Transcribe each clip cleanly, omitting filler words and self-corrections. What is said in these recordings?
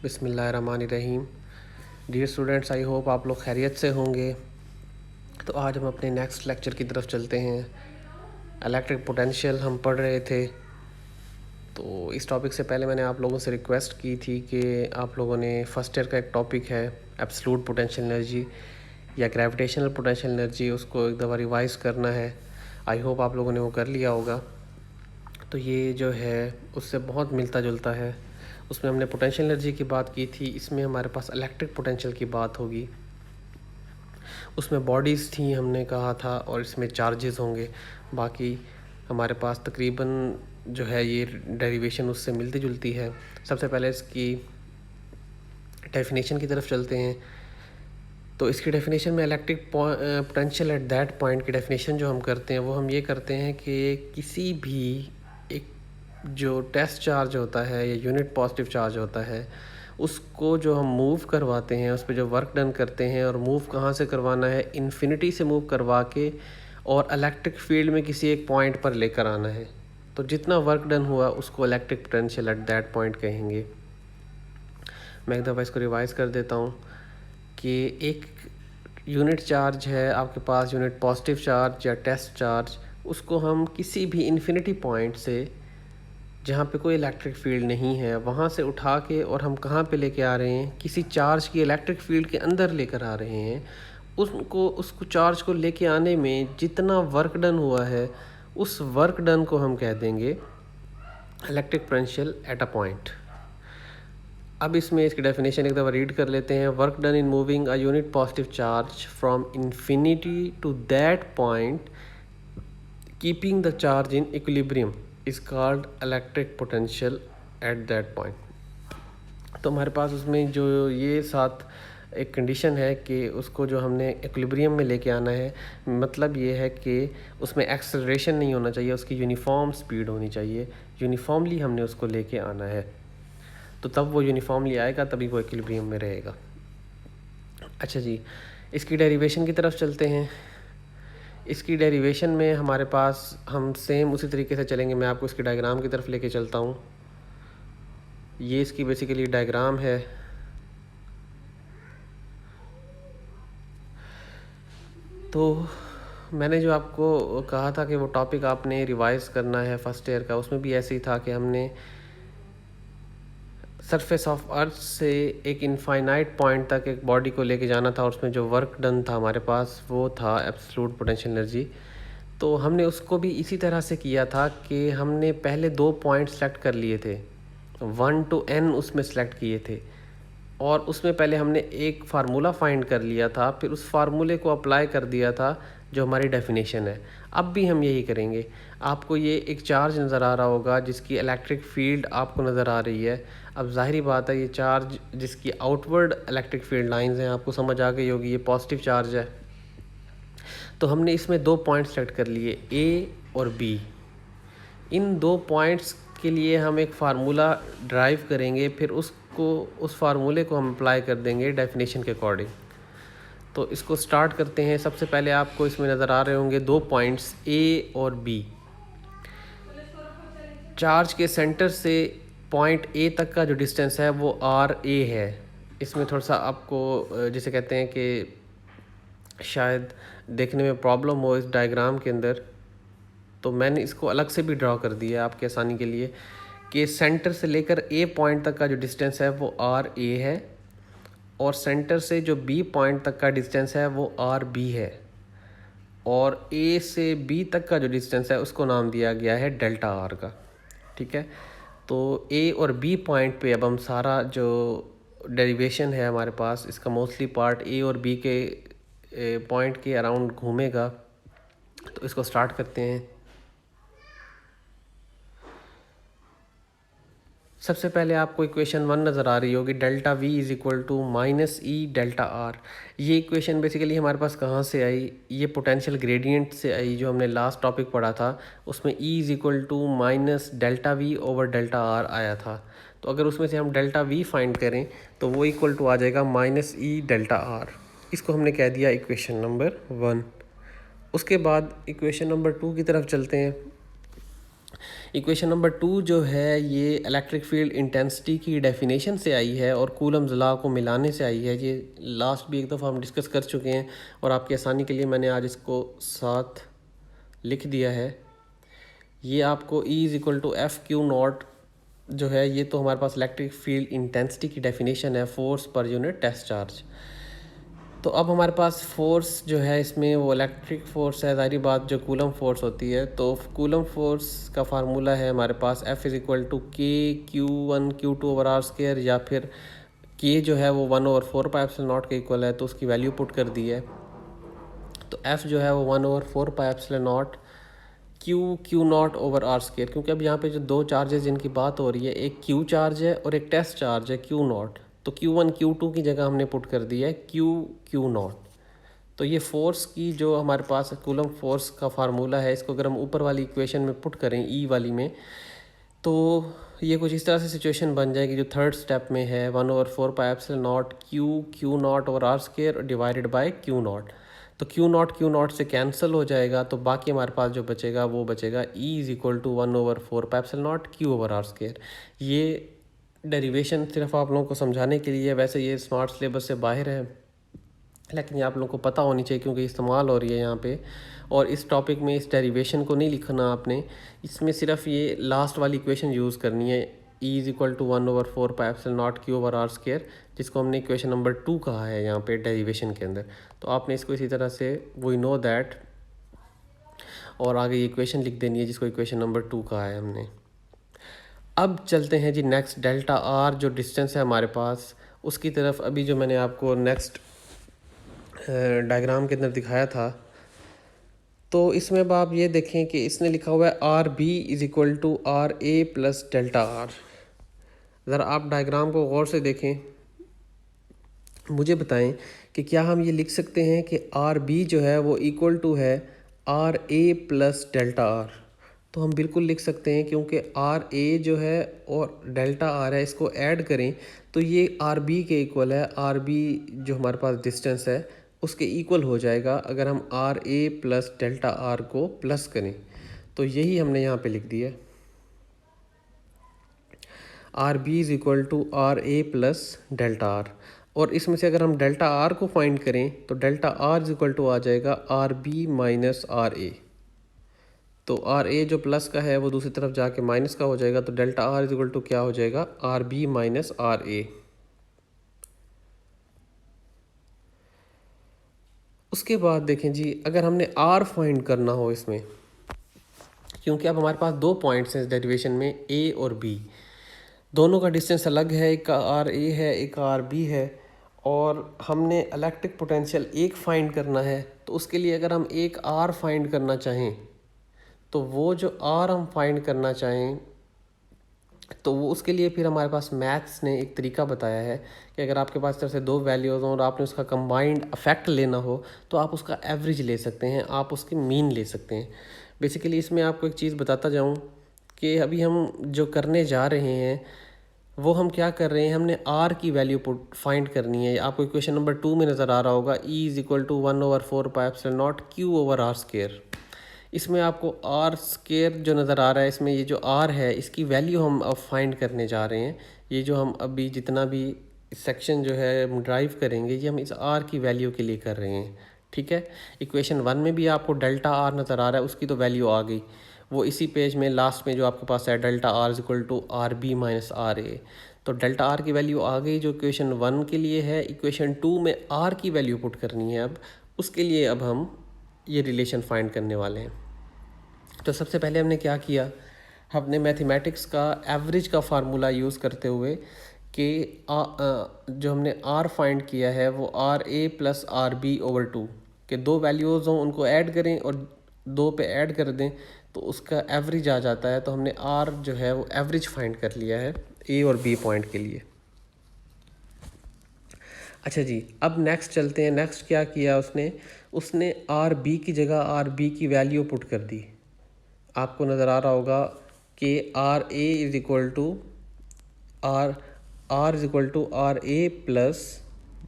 बिस्मिल्लाहिर्रहमानिर्रहीम। Dear students, I hope आप लोग खैरियत से होंगे। तो आज हम अपने नेक्स्ट लेक्चर की तरफ चलते हैं। इलेक्ट्रिक पोटेंशियल हम पढ़ रहे थे। तो इस टॉपिक से पहले मैंने आप लोगों से रिक्वेस्ट की थी कि आप लोगों ने फ़र्स्ट ईयर का एक टॉपिक है एब्सोल्यूट पोटेंशियल एनर्जी या ग्रेविटेशनल पोटेंशियल एनर्जी, उसको एक दफ़ा रिवाइज़ करना है। आई होप आप लोगों ने वो कर लिया होगा। तो ये जो है उससे बहुत मिलता जुलता है। उसमें हमने पोटेंशियल एनर्जी की बात की थी, इसमें हमारे पास इलेक्ट्रिक पोटेंशियल की बात होगी। उसमें बॉडीज़ थी हमने कहा था, और इसमें चार्जेस होंगे। बाकी हमारे पास तकरीबन जो है ये डेरिवेशन उससे मिलती जुलती है। सबसे पहले इसकी डेफिनेशन की तरफ चलते हैं। तो इसकी डेफिनेशन में electric potential at that point की डेफिनेशन जो हम करते हैं वो हम ये करते हैं कि किसी भी एक जो टेस्ट चार्ज होता है या यूनिट पॉजिटिव चार्ज होता है, उसको जो हम मूव करवाते हैं, उस पर जो वर्क डन करते हैं, और मूव कहाँ से करवाना है, इन्फिनिटी से मूव करवा के और इलेक्ट्रिक फील्ड में किसी एक पॉइंट पर लेकर आना है। तो जितना वर्क डन हुआ उसको electric potential at that point कहेंगे। मैं एक दफ़ा इसको रिवाइज़ कर देता हूँ कि एक यूनिट चार्ज है आपके पास, यूनिट पॉजिटिव चार्ज या टेस्ट चार्ज, उसको हम किसी भी इन्फिनिटी पॉइंट से जहाँ पे कोई इलेक्ट्रिक फील्ड नहीं है वहाँ से उठा के और हम कहाँ पे लेके आ रहे हैं, किसी चार्ज की इलेक्ट्रिक फील्ड के अंदर लेकर आ रहे हैं। उसको चार्ज को लेके आने में जितना वर्क डन हुआ है उस वर्क डन को हम कह देंगे electric potential at a point. अब इसमें इसकी डेफिनेशन एक दफ़ा रीड कर लेते हैं। Work done in moving a unit positive charge from infinity to that point keeping the charge in equilibrium is called electric potential at that point. तो हमारे पास उसमें जो ये साथ एक कंडीशन है कि उसको जो हमने इक्विलिब्रियम में लेके आना है, मतलब ये है कि उसमें एक्सेलरेशन नहीं होना चाहिए, उसकी यूनिफॉर्म स्पीड होनी चाहिए। यूनिफॉर्मली हमने उसको लेके आना है, तो तब वो यूनिफॉर्मली आएगा, तभी वो इक्विलिब्रियम में रहेगा। अच्छा जी, इसकी डेरिवेशन की तरफ चलते हैं। इसकी डेरिवेशन में हमारे पास हम सेम उसी तरीके से चलेंगे। मैं आपको इसकी डायग्राम की तरफ लेके चलता हूँ। ये इसकी बेसिकली डायग्राम है। तो मैंने जो आपको कहा था कि वो टॉपिक आपने रिवाइज़ करना है फर्स्ट ईयर का, उसमें भी ऐसे ही था कि हमने सरफेस ऑफ अर्थ से एक इनफाइनाइट पॉइंट तक एक बॉडी को लेके जाना था, और उसमें जो वर्क डन था हमारे पास वो था एब्सोल्यूट पोटेंशियल एनर्जी। तो हमने उसको भी इसी तरह से किया था कि हमने पहले 2 पॉइंट सेलेक्ट कर लिए थे, 1 to n उसमें सेलेक्ट किए थे, और उसमें पहले हमने एक फार्मूला फाइंड कर लिया था, फिर उस फार्मूले को अप्लाई कर दिया था जो हमारी डेफिनेशन है। अब भी हम यही करेंगे। आपको ये एक चार्ज नज़र आ रहा होगा जिसकी इलेक्ट्रिक फील्ड आपको नज़र आ रही है। अब ज़ाहिरी बात है ये चार्ज जिसकी आउटवर्ड इलेक्ट्रिक फील्ड लाइंस हैं, आपको समझ आ गई होगी, ये पॉजिटिव चार्ज है। तो हमने इसमें 2 पॉइंट सेलेक्ट कर लिए, ए और बी। इन 2 पॉइंट्स के लिए हम एक फार्मूला ड्राइव करेंगे, फिर उस फार्मूले को हम अप्लाई कर देंगे डेफिनेशन के अकॉर्डिंग। तो इसको स्टार्ट करते हैं। सबसे पहले आपको इसमें नज़र आ रहे होंगे 2 पॉइंट्स ए और बी। चार्ज के सेंटर से पॉइंट ए तक का जो डिस्टेंस है वो आर ए है। इसमें थोड़ा सा आपको जिसे कहते हैं कि शायद देखने में प्रॉब्लम हो इस डायग्राम के अंदर, तो मैंने इसको अलग से भी ड्रॉ कर दिया है आपके आसानी के लिए कि सेंटर से लेकर ए पॉइंट तक का जो डिस्टेंस है वो आर ए है, और सेंटर से जो बी पॉइंट तक का डिस्टेंस है वो आर बी है, और ए से बी तक का जो डिस्टेंस है उसको नाम दिया गया है डेल्टा आर का। ठीक है, तो ए और बी पॉइंट पे अब हम सारा जो डेरिवेशन है हमारे पास, इसका मोस्टली पार्ट ए और बी के पॉइंट के अराउंड घूमेगा। तो इसको स्टार्ट करते हैं। सबसे पहले आपको इक्वेशन 1 नज़र आ रही होगी, delta V is equal to minus E delta R. ये इक्वेशन बेसिकली हमारे पास कहाँ से आई? ये पोटेंशियल ग्रेडियंट से आई, जो हमने लास्ट टॉपिक पढ़ा था उसमें E is equal to minus delta V over delta R आया था। तो अगर उसमें से हम डेल्टा वी फाइंड करें तो वो इक्वल टू आ जाएगा माइनस ई डेल्टा आर। इसको हमने कह दिया इक्वेशन नंबर 1। उसके बाद इक्वेशन नंबर 2 की तरफ चलते हैं। इक्वेशन नंबर 2 जो है ये इलेक्ट्रिक फील्ड इंटेंसिटी की डेफिनेशन से आई है और कूलम्स लॉ को मिलाने से आई है। ये लास्ट भी एक दफ़ा हम डिस्कस कर चुके हैं और आपकी आसानी के लिए मैंने आज इसको साथ लिख दिया है। ये आपको E is equal to F Q naught जो है ये तो हमारे पास इलेक्ट्रिक फील्ड इंटेंसिटी की डेफिनेशन है, force per unit test charge. तो अब हमारे पास फोर्स जो है इसमें वो इलेक्ट्रिक फोर्स है, ज़ाहिर बात जो कूलम फोर्स होती है। तो कूलम फोर्स का फार्मूला है हमारे पास F इज़ इक्वल टू के Q1 Q2 over R square, या फिर K जो है वो 1/4πε0 के इक्वल है, तो उसकी वैल्यू पुट कर दी है। तो F जो है वो 1/4πε0 Q0 ओवर आर स्क्वायर, क्योंकि अब यहाँ पे जो दो चार्जेस जिनकी बात हो रही है, एक Q चार्ज है और एक टेस्ट चार्ज है Q0। तो Q1 Q2 की जगह हमने पुट कर दिया है Q0। तो ये फोर्स की जो हमारे पास कूलम फोर्स का फार्मूला है, इसको अगर हम ऊपर वाली इक्वेशन में पुट करें E वाली में, तो ये कुछ इस तरह से सिचुएशन बन जाएगी जो थर्ड स्टेप में है, 1/4πε0 Q0 over R square divided by Q0। तो Q0 से कैंसिल हो जाएगा, तो बाकी हमारे पास जो बचेगा वो बचेगा E is equal to 1/4πε0 Q over R square. ये डेरिवेशन सिर्फ आप लोगों को समझाने के लिए, वैसे ये स्मार्ट सिलेबस से बाहर है, लेकिन ये आप लोगों को पता होनी चाहिए क्योंकि इस्तेमाल हो रही है यहाँ पे। और इस टॉपिक में इस डेरिवेशन को नहीं लिखना आपने, इसमें सिर्फ ये लास्ट वाली इक्वेशन यूज़ करनी है, E is equal to 1/4πε0 Q over R square, जिसको हमने इक्वेशन नंबर 2 कहा है यहाँ पे डेरिवेशन के अंदर। तो आपने इसको इसी तरह से वी नो दैट और आगे ये इक्वेशन लिख देनी है जिसको इक्वेशन नंबर 2 कहा है हमने। अब चलते हैं जी नेक्स्ट, डेल्टा आर जो डिस्टेंस है हमारे पास उसकी तरफ। अभी जो मैंने आपको नेक्स्ट डायग्राम के अंदर दिखाया था, तो इसमें अब आप ये देखें कि इसने लिखा हुआ है R B is equal to R A plus delta R. ज़रा आप डायग्राम को गौर से देखें, मुझे बताएं कि क्या हम ये लिख सकते हैं कि आर बी जो है वो इक्वल टू है R A plus delta R. तो हम बिल्कुल लिख सकते हैं, क्योंकि आर ए जो है और डेल्टा आर है, इसको ऐड करें तो ये आर बी के इक्वल है। आर बी जो हमारे पास डिस्टेंस है उसके इक्वल हो जाएगा अगर हम R A plus delta R को प्लस करें। तो यही हमने यहाँ पे लिख दिया है, R B is equal to R A plus delta R. और इसमें से अगर हम डेल्टा आर को फाइंड करें तो delta R is equal to आ जाएगा R B minus R A. तो आर ए जो प्लस का है वो दूसरी तरफ जाके माइनस का हो जाएगा, तो delta R is equal to क्या हो जाएगा, R B minus R A. उसके बाद देखें जी, अगर हमने आर फाइंड करना हो इसमें, क्योंकि अब हमारे पास दो पॉइंट्स हैं इस डेरिवेशन में, ए और बी, दोनों का डिस्टेंस अलग है, एक का आर ए है एक का आर बी है, और हमने इलेक्ट्रिक पोटेंशियल एक फाइंड करना है। तो उसके लिए अगर हम एक आर फाइंड करना चाहें तो वो जो आर हम फाइंड करना चाहें तो वो उसके लिए फिर हमारे पास मैथ्स ने एक तरीका बताया है कि अगर आपके पास तरफ से दो वैल्यूज़ हों और आपने उसका कंबाइंड इफेक्ट लेना हो तो आप उसका एवरेज ले सकते हैं, आप उसकी मीन ले सकते हैं। बेसिकली इसमें आपको एक चीज़ बताता जाऊं कि अभी हम जो करने जा रहे हैं वो हम क्या कर रहे हैं, हमने आर की वैल्यू फाइंड करनी है। आपको इक्वेशन नंबर 2 में नज़र आ रहा होगा, E is equal to 1/4πε0 Q over R square. इसमें आपको आर स्क्वायर जो नज़र आ रहा है, इसमें ये जो आर है इसकी वैल्यू हम अब फाइंड करने जा रहे हैं। ये जो हम अभी जितना भी सेक्शन जो है हम ड्राइव करेंगे ये हम इस आर की वैल्यू के लिए कर रहे हैं, ठीक है। इक्वेशन 1 में भी आपको डेल्टा आर नज़र आ रहा है, उसकी तो वैल्यू आ गई, वो इसी पेज में लास्ट में जो आपके पास है delta R is equal to R B minus R A. तो डेल्टा आर की वैल्यू आ गई जो इक्वेशन 1 के लिए है। इक्वेशन 2 में आर की वैल्यू पुट करनी है, अब उसके लिए अब हम ये रिलेशन फाइंड करने वाले हैं। तो सबसे पहले हमने क्या किया, हमने मैथमेटिक्स का एवरेज का फार्मूला यूज़ करते हुए कि जो हमने आर फाइंड किया है वो R A plus R B over 2 के दो वैल्यूज़ हों उनको ऐड करें और 2 पे ऐड कर दें तो उसका एवरेज आ जाता है। तो हमने आर जो है वो एवरेज फाइंड कर लिया है ए और बी पॉइंट के लिए। अच्छा जी, अब नेक्स्ट चलते हैं। नेक्स्ट क्या किया उसने आर बी की जगह आर बी की वैल्यू पुट कर दी। आपको नज़र आ रहा होगा कि R A is equal to R is equal to R A plus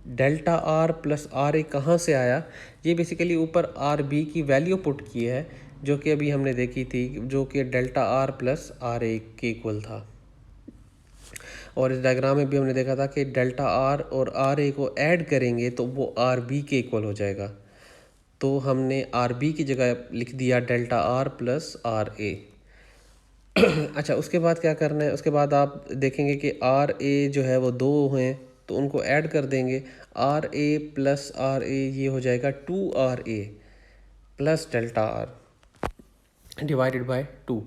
delta R plus R A कहाँ से आया, ये बेसिकली ऊपर आर बी की वैल्यू पुट की है जो कि अभी हमने देखी थी, जो कि डेल्टा आर प्लस आर ए के इक्वल था। और इस डायग्राम में भी हमने देखा था कि डेल्टा आर और आर ए को ऐड करेंगे तो वो आर बी के इक्वल हो जाएगा। तो हमने आर बी की जगह लिख दिया डेल्टा आर प्लस आर ए। अच्छा, उसके बाद क्या करना है, उसके बाद आप देखेंगे कि आर ए जो है वो दो हैं तो उनको ऐड कर देंगे। आर ए प्लस आर ए ये हो जाएगा 2RA plus delta are divided by 2।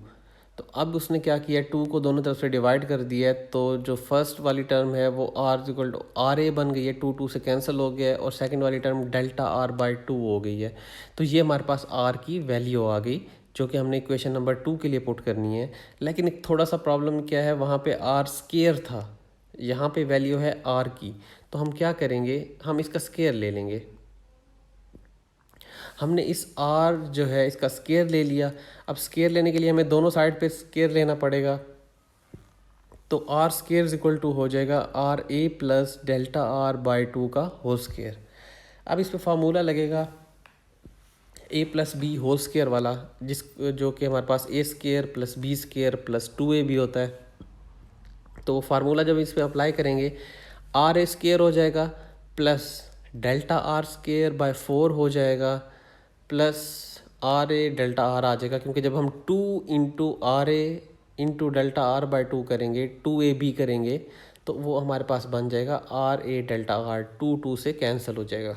तो अब उसने क्या किया, 2 को दोनों तरफ से डिवाइड कर दिया है, तो जो फर्स्ट वाली टर्म है वो आर इक्वल टू आर ए बन गई है, 2 से कैंसिल हो गया है, और सेकंड वाली टर्म डेल्टा आर बाय 2 हो गई है। तो ये हमारे पास आर की वैल्यू आ गई, जो कि हमने इक्वेशन नंबर 2 के लिए पुट करनी है। लेकिन एक थोड़ा सा प्रॉब्लम क्या है, वहाँ पे आर स्केयर था, यहाँ पे वैल्यू है आर की। तो हम क्या करेंगे, हम इसका स्केयर ले लेंगे। हमने इस आर जो है इसका स्केयर ले लिया। अब स्केयर लेने के लिए हमें दोनों साइड पे स्केयर लेना पड़ेगा। तो आर स्केयर इक्वल टू हो जाएगा R A plus delta R by 2 का होल स्केयर। अब इस पे फार्मूला लगेगा A plus B whole square वाला, जो कि हमारे पास A square plus B square plus 2a भी होता है। तो वो फार्मूला जब इस पर अप्लाई करेंगे, आर ए स्केयर हो जाएगा plus delta R square by 4 हो जाएगा plus R A delta R आ जाएगा, क्योंकि जब हम 2 into R A into delta R by 2 करेंगे, 2ab करेंगे, तो वो हमारे पास बन जाएगा आर ए डेल्टा आर, 2 से कैंसिल हो जाएगा।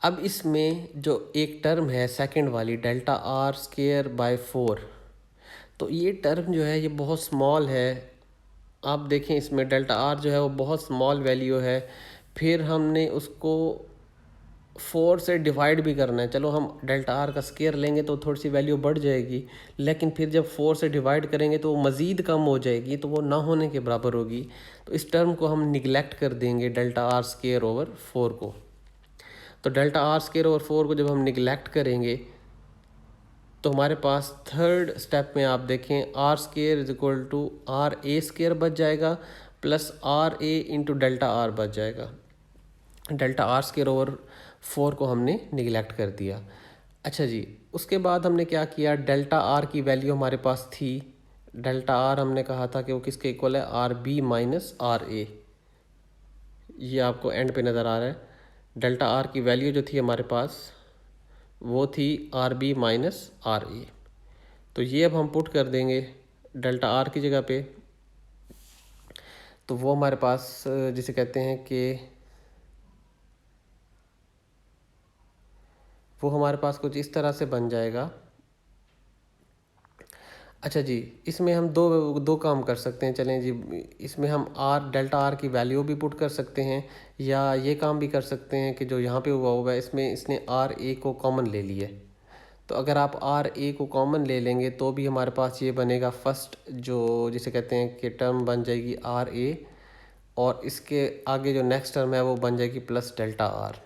अब इसमें जो एक टर्म है सेकंड वाली डेल्टा आर स्केयर बाय 4, तो ये टर्म जो है ये बहुत स्मॉल है। आप देखें इसमें डेल्टा आर जो है वो बहुत स्मॉल वैल्यू है। फिर हमने उसको 4 से डिवाइड भी करना है। चलो हम डेल्टा आर का स्केयर लेंगे तो थोड़ी सी वैल्यू बढ़ जाएगी, लेकिन फिर जब 4 से डिवाइड करेंगे तो वो मज़ीद कम हो जाएगी, तो वो ना होने के बराबर होगी। तो इस टर्म को हम निगलेक्ट कर देंगे, डेल्टा आर स्केयर ओवर 4 को। तो डेल्टा आर स्केयर ओवर 4 को जब हम निगलेक्ट करेंगे तो हमारे पास थर्ड स्टेप में आप देखें R square is equal to R A square बच जाएगा plus R A into delta R बच जाएगा। डेल्टा आर स्केयर ओवर 4 को हमने निगलेक्ट कर दिया। अच्छा जी, उसके बाद हमने क्या किया, डेल्टा आर की वैल्यू हमारे पास थी, डेल्टा आर हमने कहा था कि वो किसके इक्वल है, आर बी माइनस आर ए। ये आपको एंड पे नज़र आ रहा है। डेल्टा आर की वैल्यू जो थी हमारे पास वो थी are B minus R A. तो ये अब हम पुट कर देंगे डेल्टा आर की जगह पे। तो वो हमारे पास जिसे कहते हैं कि वो हमारे पास कुछ इस तरह से बन जाएगा। अच्छा जी, इसमें हम दो काम कर सकते हैं। चलें जी, इसमें हम डेल्टा आर की वैल्यू भी पुट कर सकते हैं, या ये काम भी कर सकते हैं कि जो यहाँ पे हुआ है इसमें इसने आर ए को कॉमन ले लिया। तो अगर आप आर ए को कॉमन ले लेंगे तो भी हमारे पास ये बनेगा फर्स्ट, जो जिसे कहते हैं कि टर्म बन जाएगी आर ए, और इसके आगे जो नेक्स्ट टर्म है वो बन जाएगी प्लस डेल्टा आर।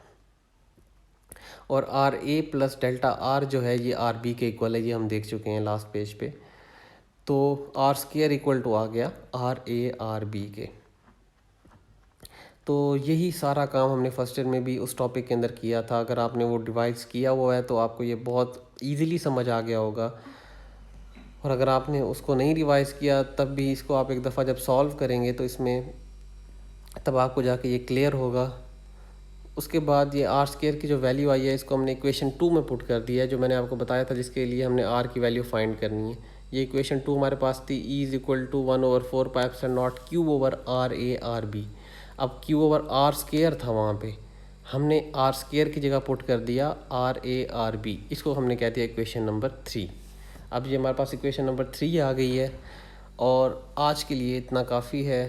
और R A plus delta R जो है ये आर बी के इक्वल है, ये हम देख चुके हैं लास्ट पेज पे। तो आर स्केयर इक्वल टू आ गया आर ए आर बी के। तो यही सारा काम हमने फर्स्ट ईयर में भी उस टॉपिक के अंदर किया था। अगर आपने वो डिवाइस किया हुआ है तो आपको ये बहुत ईज़िली समझ आ गया होगा, और अगर आपने उसको नहीं रिवाइज़ किया तब भी इसको आप एक दफ़ा जब सॉल्व करेंगे तो इसमें तब आपको जाके ये क्लियर होगा। उसके बाद ये आर स्केयर की जो वैल्यू आई है इसको हमने इक्वेशन 2 में पुट कर दिया है, जो मैंने आपको बताया था, जिसके लिए हमने आर की वैल्यू फाइंड करनी है। ये इक्वेशन 2 हमारे पास थी, E is equal to 1/4 pi epsilon not Q over R A R B. अब क्यू ओवर आर स्केयर था, वहाँ पे हमने आर स्केयर की जगह पुट कर दिया आर ए आर बी। इसको हमने कह दिया इक्वेशन नंबर 3। अब ये हमारे पास इक्वेशन नंबर 3 आ गई है, और आज के लिए इतना काफ़ी है।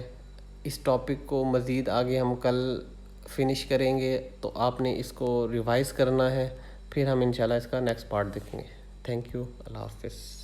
इस टॉपिक को मज़ीद आगे हम कल फिनिश करेंगे, तो आपने इसको रिवाइज़ करना है, फिर हम इंशाल्लाह इसका नेक्स्ट पार्ट देखेंगे। थैंक यू, अल्लाह हाफ़िज़।